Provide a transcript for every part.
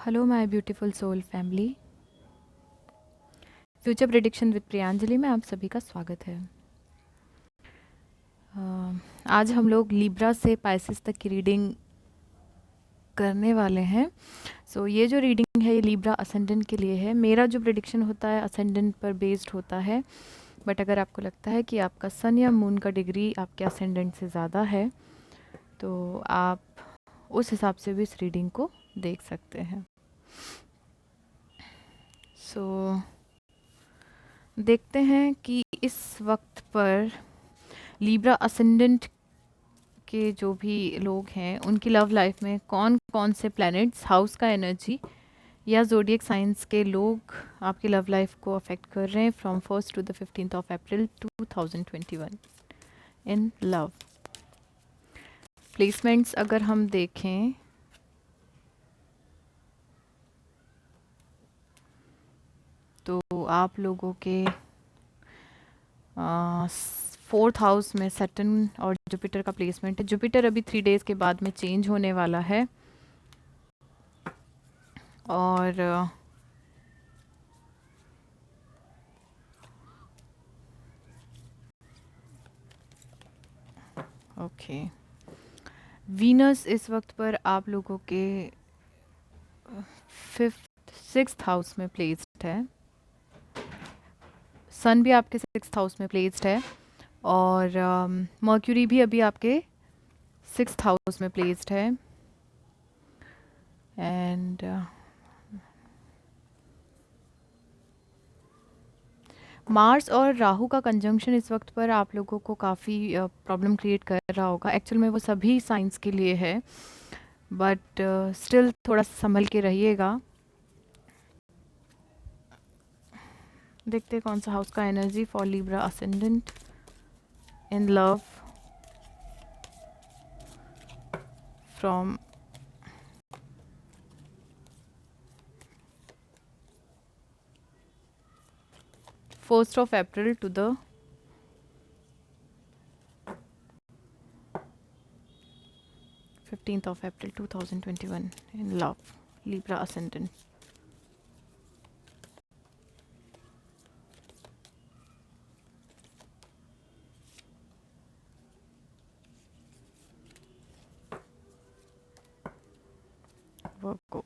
Hello my beautiful soul family. Future prediction with Priyanjali में आप सभी का स्वागत है। आज हम लोग लिब्रा से पाइसेस तक की रीडिंग करने वाले हैं। ये जो रीडिंग है ये लिब्रा असेंडेंट के लिए है। मेरा जो प्रेडिक्शन होता है असेंडेंट पर बेस्ड होता है, बट अगर आपको लगता है कि आपका सन या मून का डिग्री आपके असेंडेंट से ज़्यादा है तो आप उस हिसाब से भी इस रीडिंग को देख सकते हैं। देखते हैं कि इस वक्त पर लिब्रा असेंडेंट के जो भी लोग हैं उनकी लव लाइफ में कौन कौन से प्लैनेट्स, हाउस का एनर्जी या ज़ोडिएक साइंस के लोग आपकी लव लाइफ को अफेक्ट कर रहे हैं from 1st to the 15th of April 2021 in love. Placements अगर हम देखें तो आप लोगों के 4th हाउस में सैटर्न और जुपिटर का प्लेसमेंट है। जुपिटर अभी 3 डेज़ के बाद में चेंज होने वाला है और ओके वीनस इस वक्त पर आप लोगों के 6th हाउस में प्लेस्ड है। सन भी आपके 6th हाउस में प्लेस्ड है और मर्क्यूरी भी अभी आपके 6th हाउस में प्लेस्ड है। एंड मार्स और राहु का कंजंक्शन इस वक्त पर आप लोगों को काफ़ी प्रॉब्लम क्रिएट कर रहा होगा। एक्चुअल में वो सभी साइंस के लिए है, बट स्टिल थोड़ा संभल के रहिएगा। देखते हैं कौन सा हाउस का energy for Libra ascendant in love from first of April to the 15th of April 2021 in love, Libra ascendant.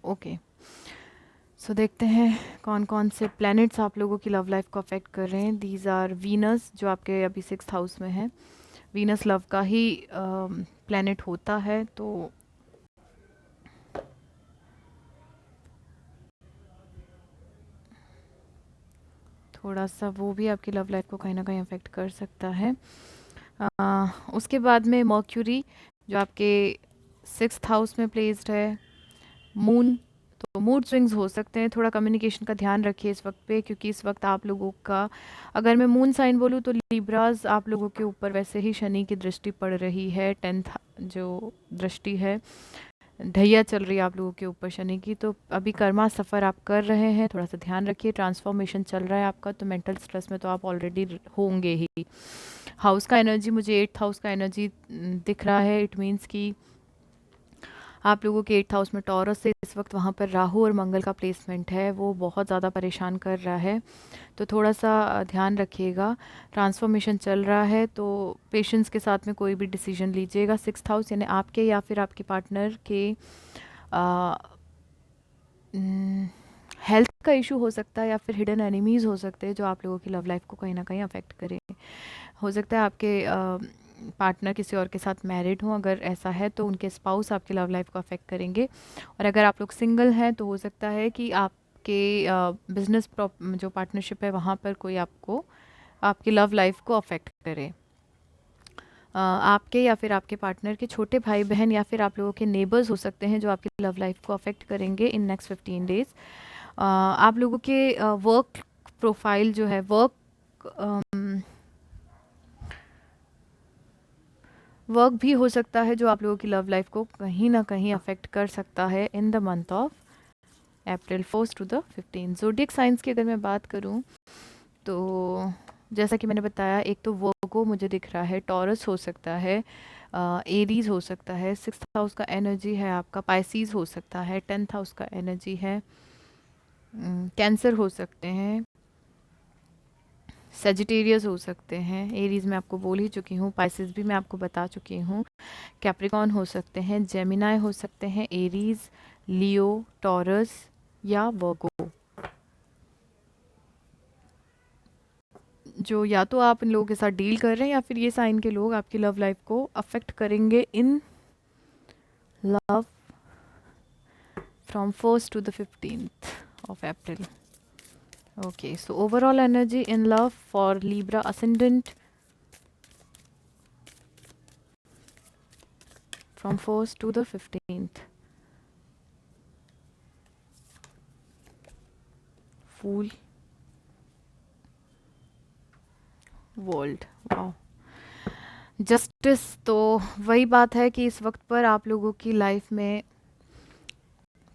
Okay so देखते हैं कौन कौन से प्लैनेट्स आप लोगों की लव लाइफ को अफेक्ट कर रहे हैं। दीज आर वीनस जो आपके अभी 6th हाउस में है। वीनस लव का ही प्लैनेट होता है, तो थोड़ा सा वो भी आपकी लव लाइफ को कहीं ना कहीं अफेक्ट कर सकता है। उसके बाद में मर्क्यूरी जो आपके 6th हाउस में प्लेस्ड है। मून, तो मूड स्विंग्स हो सकते हैं, थोड़ा कम्युनिकेशन का ध्यान रखिए इस वक्त पे, क्योंकि इस वक्त आप लोगों का, अगर मैं मून साइन बोलूँ तो लिब्राज आप लोगों के ऊपर वैसे ही शनि की दृष्टि पड़ रही है। 10th जो दृष्टि है ढैया चल रही है आप लोगों के ऊपर शनि की, तो अभी कर्मा सफ़र आप कर रहे हैं, थोड़ा सा ध्यान रखिए। ट्रांसफॉर्मेशन चल रहा है आपका, तो मेंटल स्ट्रेस में तो आप ऑलरेडी होंगे ही। हाउस का एनर्जी, मुझे 8th हाउस का एनर्जी दिख रहा है। इट मीन्स कि आप लोगों के 8th हाउस में टॉरस से इस वक्त वहाँ पर राहु और मंगल का प्लेसमेंट है, वो बहुत ज़्यादा परेशान कर रहा है, तो थोड़ा सा ध्यान रखिएगा। ट्रांसफॉर्मेशन चल रहा है, तो पेशेंस के साथ में कोई भी डिसीजन लीजिएगा। 6th हाउस यानी आपके या फिर आपके पार्टनर के हेल्थ का इशू हो सकता है, या फिर हिडन एनिमीज़ हो सकते हैं जो आप लोगों की लव लाइफ को कहीं ना कहीं अफेक्ट करें। हो सकता है आपके पार्टनर किसी और के साथ मैरिड हों, अगर ऐसा है तो उनके स्पाउस आपकी लव लाइफ को अफेक्ट करेंगे। और अगर आप लोग सिंगल हैं तो हो सकता है कि आपके बिजनेस जो पार्टनरशिप है वहाँ पर कोई आपको आपकी लव लाइफ को अफेक्ट करे। आपके या फिर आपके पार्टनर के छोटे भाई बहन या फिर आप लोगों के नेबर्स हो सकते हैं जो आपकी लव लाइफ को अफेक्ट करेंगे इन नेक्स्ट 15 डेज। आप लोगों के वर्क प्रोफाइल जो है, वर्क भी हो सकता है जो आप लोगों की लव लाइफ को कहीं ना कहीं अफेक्ट कर सकता है in the month of April 1st to the 15th। Zodiac science की अगर मैं बात करूं तो जैसा कि मैंने बताया, एक तो वर्गो मुझे दिख रहा है, टॉरस हो सकता है, एरीज हो सकता है, 6th हाउस का एनर्जी है आपका, पाइसीज हो सकता है, 10th हाउस का एनर्जी है, कैंसर हो सकते हैं, सेजिटेरियस हो सकते हैं, एरीज मैं आपको बोल ही चुकी हूँ, पाइसिस भी मैं आपको बता चुकी हूँ, कैप्रिकॉन हो सकते हैं, जेमिनाई हो सकते हैं, एरीज, लियो, टॉरस या वर्गो, जो या तो आप इन लोगों के साथ डील कर रहे हैं या फिर ये साइन के लोग आपकी लव लाइफ को अफेक्ट करेंगे इन love from 1st to the 15th of April. Okay, so overall energy in love for Libra ascendant from 1st to the 15th. Fool, world, wow, justice. तो वही बात है कि इस वक्त पर आप लोगों की लाइफ में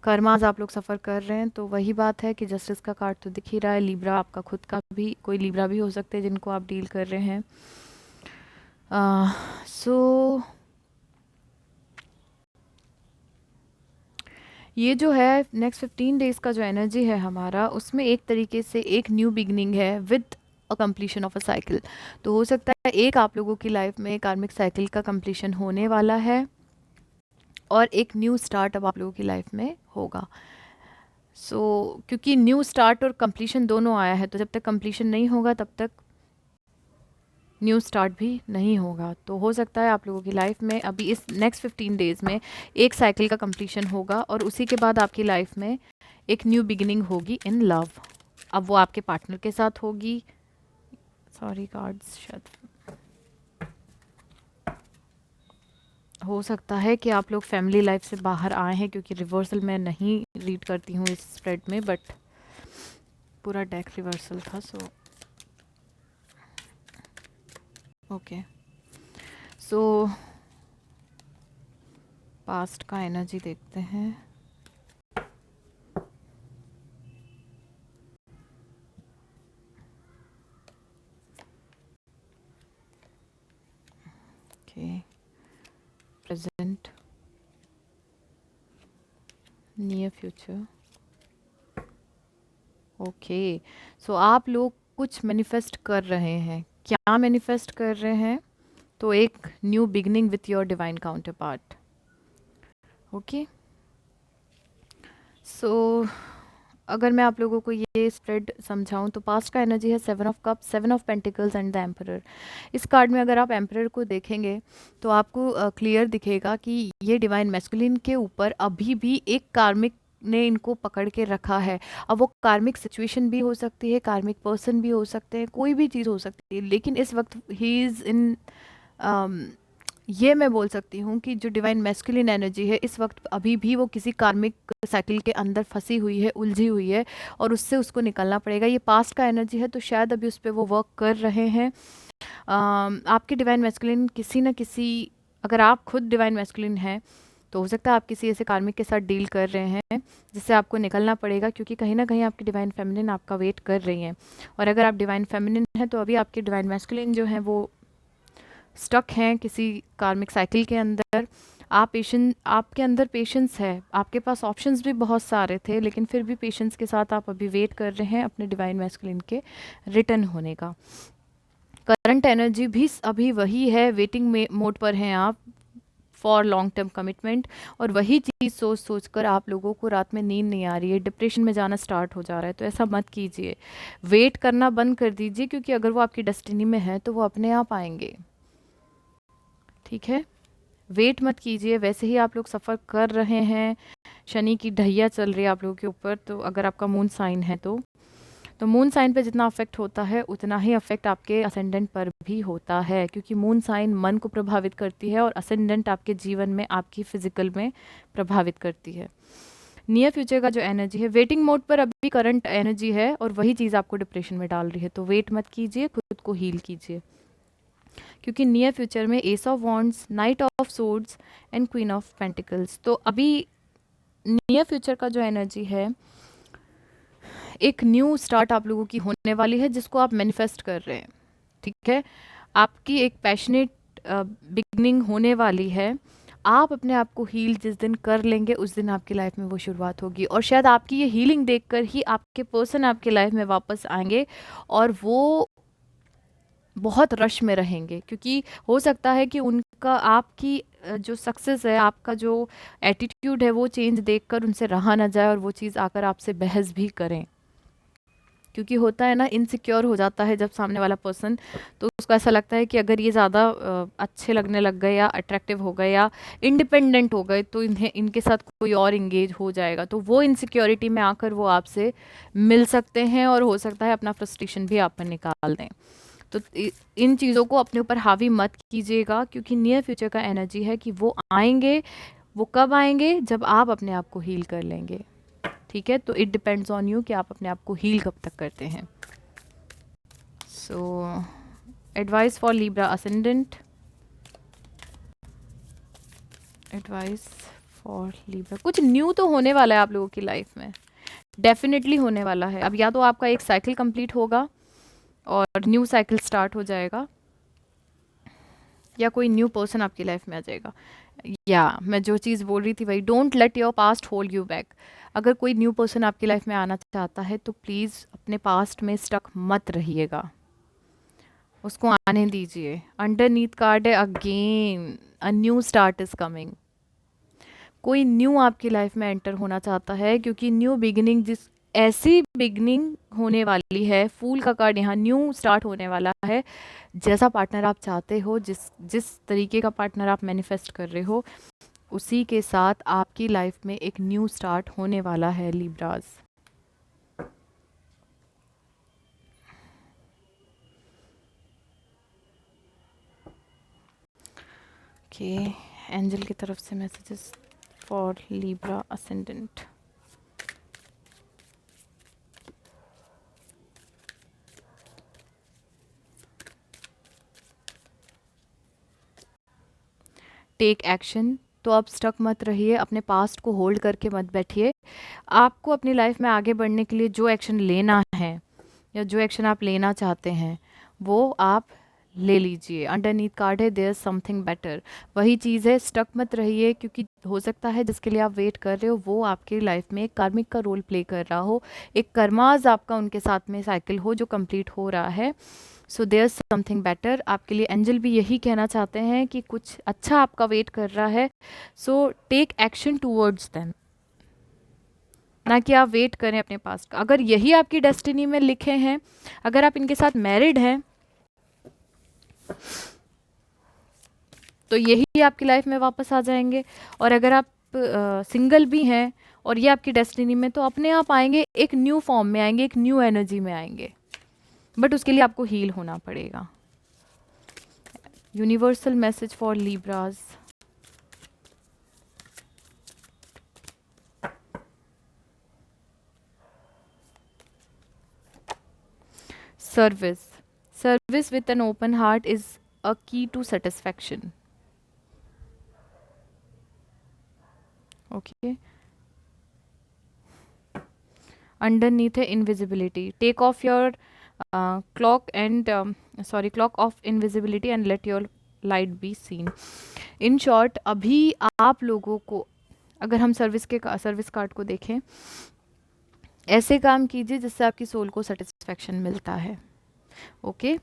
कर्माज आप लोग सफ़र कर रहे हैं, तो वही बात है कि जस्टिस का कार्ड तो दिख ही रहा है। लिब्रा आपका खुद का भी कोई लिब्रा भी हो सकते हैं जिनको आप डील कर रहे हैं। सो ये जो है नेक्स्ट 15 डेज़ का जो एनर्जी है हमारा, उसमें एक तरीके से एक न्यू बिगनिंग है with a completion of a cycle. तो हो सकता है एक आप लोगों की लाइफ में कार्मिक साइकिल का कंप्लीशन होने वाला है और एक न्यू स्टार्ट अब आप लोगों की लाइफ में होगा। क्योंकि न्यू स्टार्ट और कंप्लीशन दोनों आया है, तो जब तक कंप्लीशन नहीं होगा तब तक न्यू स्टार्ट भी नहीं होगा। तो हो सकता है आप लोगों की लाइफ में अभी इस नेक्स्ट 15 डेज़ में एक साइकिल का कंप्लीशन होगा और उसी के बाद आपकी लाइफ में एक न्यू बिगिनिंग होगी इन लव। अब वो आपके पार्टनर के साथ होगी। सॉरी कार्ड्स, शायद हो सकता है कि आप लोग फैमिली लाइफ से बाहर आए हैं, क्योंकि रिवर्सल मैं नहीं रीड करती हूँ इस स्प्रेड में, बट पूरा डेक रिवर्सल था। सो ओके, सो पास्ट का एनर्जी देखते हैं। Okay, present, near future. Okay, so आप लोग कुछ मैनिफेस्ट कर रहे हैं। क्या मैनिफेस्ट कर रहे हैं? तो एक new beginning with your divine counterpart. Okay, so अगर मैं आप लोगों को ये स्प्रेड समझाऊं तो पास्ट का एनर्जी है 7 of cup, 7 of pentacles and the emperor. इस कार्ड में अगर आप एम्परर को देखेंगे तो आपको क्लियर दिखेगा कि ये डिवाइन मैस्कुलिन के ऊपर अभी भी एक कार्मिक ने इनको पकड़ के रखा है। अब वो कार्मिक सिचुएशन भी हो सकती है, कार्मिक पर्सन भी हो सकते हैं, कोई भी चीज़ हो सकती है, लेकिन इस वक्त ही इज़ इन ये मैं बोल सकती हूँ कि जो डिवाइन मैस्कुलिन एनर्जी है इस वक्त अभी भी वो किसी कार्मिक साइकिल के अंदर फंसी हुई है, उलझी हुई है और उससे उसको निकलना पड़ेगा। ये पास्ट का एनर्जी है, तो शायद अभी उस पर वो वर्क कर रहे हैं। आपके डिवाइन मैस्कुलिन किसी न किसी, अगर आप खुद डिवाइन मैस्कुलिन हैं तो हो सकता है आप किसी ऐसे कार्मिक के साथ डील कर रहे हैं जिससे आपको निकलना पड़ेगा, क्योंकि कहीं ना कहीं आपकी डिवाइन फेमिनिन आपका वेट कर रही हैं। और अगर आप डिवाइन फेमिनिन हैं तो अभी आपके डिवाइन मैस्कुलिन जो हैं वो स्टक हैं किसी कार्मिक साइकिल के अंदर। आपके अंदर पेशेंस है, आपके पास ऑप्शंस भी बहुत सारे थे, लेकिन फिर भी पेशेंस के साथ आप अभी वेट कर रहे हैं अपने डिवाइन मैस्कुलिन के रिटर्न होने का। करंट एनर्जी भी अभी वही है, वेटिंग मोड पर हैं आप फॉर लॉन्ग टर्म कमिटमेंट। और वही चीज़ सोच सोच कर आप लोगों को रात में नींद नहीं आ रही है, डिप्रेशन में जाना स्टार्ट हो जा रहा है। तो ऐसा मत कीजिए, वेट करना बंद कर दीजिए, क्योंकि अगर वो आपकी डेस्टिनी में है तो वो अपने आप आएंगे। ठीक है, वेट मत कीजिए। वैसे ही आप लोग सफ़र कर रहे हैं, शनि की ढैया चल रही है आप लोगों के ऊपर। तो अगर आपका मून साइन है तो मून साइन पे जितना अफेक्ट होता है उतना ही अफेक्ट आपके असेंडेंट पर भी होता है, क्योंकि मून साइन मन को प्रभावित करती है और असेंडेंट आपके जीवन में, आपकी फिजिकल में प्रभावित करती है। नियर फ्यूचर का जो एनर्जी है, वेटिंग मोड पर अभी करंट एनर्जी है और वही चीज़ आपको डिप्रेशन में डाल रही है। तो वेट मत कीजिए, खुद को हील कीजिए, क्योंकि नियर फ्यूचर में S of wands, night of swords and queen of pentacles. तो अभी नियर फ्यूचर का जो एनर्जी है, एक न्यू स्टार्ट आप लोगों की होने वाली है जिसको आप मैनिफेस्ट कर रहे हैं। ठीक है, आपकी एक पैशनेट बिगनिंग होने वाली है। आप अपने आप को हील जिस दिन कर लेंगे उस दिन आपकी लाइफ में वो शुरुआत होगी, और शायद आपकी ये हीलिंग देखकर ही आपके पर्सन आपकी लाइफ में वापस आएंगे, और वो बहुत रश में रहेंगे, क्योंकि हो सकता है कि उनका आपकी जो सक्सेस है, आपका जो एटीट्यूड है, वो चेंज देखकर उनसे रहा ना जाए और वो चीज़ आकर आपसे बहस भी करें। क्योंकि होता है ना, इनसिक्योर हो जाता है जब सामने वाला पर्सन, तो उसको ऐसा लगता है कि अगर ये ज़्यादा अच्छे लगने लग गए या अट्रैक्टिव हो गए या इंडिपेंडेंट हो गए तो इनके साथ कोई और इंगेज हो जाएगा, तो वो इनसिक्योरिटी में आकर वो आपसे मिल सकते हैं और हो सकता है अपना फ्रस्ट्रेशन भी आप पर निकाल दें। तो इन चीज़ों को अपने ऊपर हावी मत कीजिएगा, क्योंकि नियर फ्यूचर का एनर्जी है कि वो आएंगे। वो कब आएंगे? जब आप अपने आप को हील कर लेंगे। ठीक है, तो इट डिपेंड्स ऑन यू कि आप अपने आप को हील कब तक करते हैं। So advice for Libra ascendant, advice for Libra, कुछ न्यू तो होने वाला है आप लोगों की लाइफ में, डेफिनेटली होने वाला है। अब या तो आपका एक साइकिल कंप्लीट होगा और न्यू साइकिल स्टार्ट हो जाएगा, या कोई न्यू पर्सन आपकी लाइफ में आ जाएगा। या मैं जो चीज़ बोल रही थी वही, don't let your past hold you back. अगर कोई न्यू पर्सन आपकी लाइफ में आना चाहता है तो प्लीज़ अपने पास्ट में स्टक मत रहिएगा, उसको आने दीजिए। अंडरनीथ कार्ड है again, a new start is coming. कोई न्यू आपकी लाइफ में एंटर होना चाहता है, क्योंकि न्यू बिगिनिंग, जिस ऐसी बिगिनिंग होने वाली है, फूल का कार्ड यहाँ, न्यू स्टार्ट होने वाला है। जैसा पार्टनर आप चाहते हो, जिस जिस तरीके का पार्टनर आप मैनिफेस्ट कर रहे हो, उसी के साथ आपकी लाइफ में एक न्यू स्टार्ट होने वाला है लिब्राज। ओके, एंजल की तरफ से messages for Libra ascendant. Take action. तो आप स्टक मत रहिए, अपने पास्ट को होल्ड करके मत बैठिए। आपको अपनी लाइफ में आगे बढ़ने के लिए जो एक्शन लेना है या जो एक्शन आप लेना चाहते हैं वो आप ले लीजिए। अंडरनीथ कार्ड है देयर इज समथिंग बेटर, वही चीज़ है, स्टक मत रहिए, क्योंकि हो सकता है जिसके लिए आप वेट कर रहे हो वो आपकी लाइफ में एक कार्मिक का रोल प्ले कर रहा हो, एक कर्माज आपका उनके साथ में साइकिल हो जो कंप्लीट हो रहा है। So there is something better. आपके लिए एंजल भी यही कहना चाहते हैं कि कुछ अच्छा आपका वेट कर रहा है। So take action towards them, ना कि आप वेट करें अपने पास का। अगर यही आपकी डेस्टिनी में लिखे हैं, अगर आप इनके साथ मैरिड हैं तो यही आपकी लाइफ में वापस आ जाएंगे, और अगर आप सिंगल भी हैं और ये आपकी डेस्टिनी में, तो अपने आप आएंगे, एक न्यू फॉर्म में आएंगे, एक न्यू एनर्जी में आएंगे, बट उसके लिए आपको हील होना पड़ेगा। Universal message for लिब्राज। Service, service with an open heart is a key to satisfaction. Okay. Underneath है invisibility. Take off your cloak of invisibility and let your light be seen. In short, अभी आप लोगों को, अगर हम service card को देखें, ऐसे काम कीजिए जिससे आपकी सोल को सेटिस्फेक्शन मिलता है। ओके,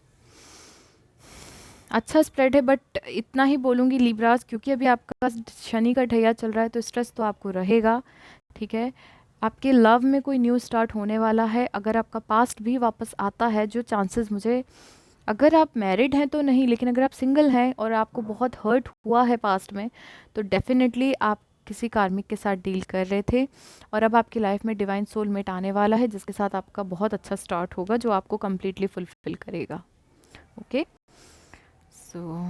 अच्छा स्प्रेड है, बट इतना ही बोलूँगी लिब्रास, क्योंकि अभी आपका शनि का ढैया चल रहा है तो स्ट्रेस तो आपको रहेगा। ठीक है, आपके लव में कोई न्यू स्टार्ट होने वाला है। अगर आपका पास्ट भी वापस आता है, जो चांसेस मुझे, अगर आप मैरिड हैं तो नहीं, लेकिन अगर आप सिंगल हैं और आपको बहुत हर्ट हुआ है पास्ट में, तो डेफिनेटली आप किसी कार्मिक के साथ डील कर रहे थे, और अब आपकी लाइफ में डिवाइन सोलमेट आने वाला है जिसके साथ आपका बहुत अच्छा स्टार्ट होगा, जो आपको कम्प्लीटली फुलफिल करेगा। ओके, सो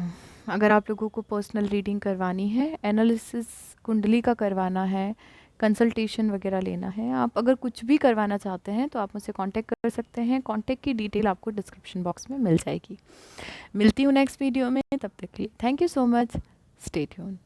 अगर आप लोगों को पर्सनल रीडिंग करवानी है, एनालिसिस कुंडली का करवाना है, कंसल्टेशन वगैरह लेना है, आप अगर कुछ भी करवाना चाहते हैं तो आप मुझसे कांटेक्ट कर सकते हैं। कांटेक्ट की डिटेल आपको डिस्क्रिप्शन बॉक्स में मिल जाएगी। मिलती हूँ नेक्स्ट वीडियो में, तब तक के लिए thank you so much, stay tune.